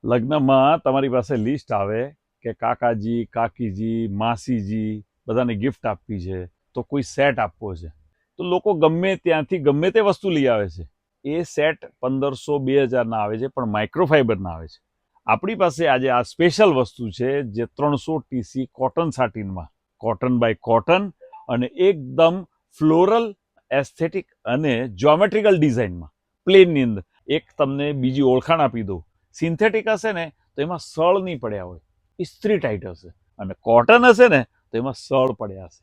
લગ્નમાં તમારી પાસે લિસ્ટ આવે કે કાકાજી કાકીજી માસીજી બધાને ગિફ્ટ આપવી છે, તો કોઈ સેટ આપવો છે, તો લોકો ગમે ત્યાંથી ગમે તે વસ્તુ લઈ આવે છે. એ સેટ 1500-2000 આવે છે, પણ માઇક્રોફાઈબરના આવે છે. આપણી પાસે આજે આ સ્પેશિયલ વસ્તુ છે જે 300 TC કોટન સાટીનમાં, કોટન બાય કોટન, અને એકદમ ફ્લોરલ, એસ્થેટિક અને જ્યોમેટ્રિકલ ડિઝાઇનમાં, પ્લેનની અંદર. એક તમને બીજી ઓળખાણ આપી દઉં, સિન્થેટિક હશે ને તો એમાં સળ નહીં પડ્યા હોય, ઇસ્ત્રી ટાઈટ હશે, અને કોટન હશે ને તો એમાં સળ પડ્યા હશે.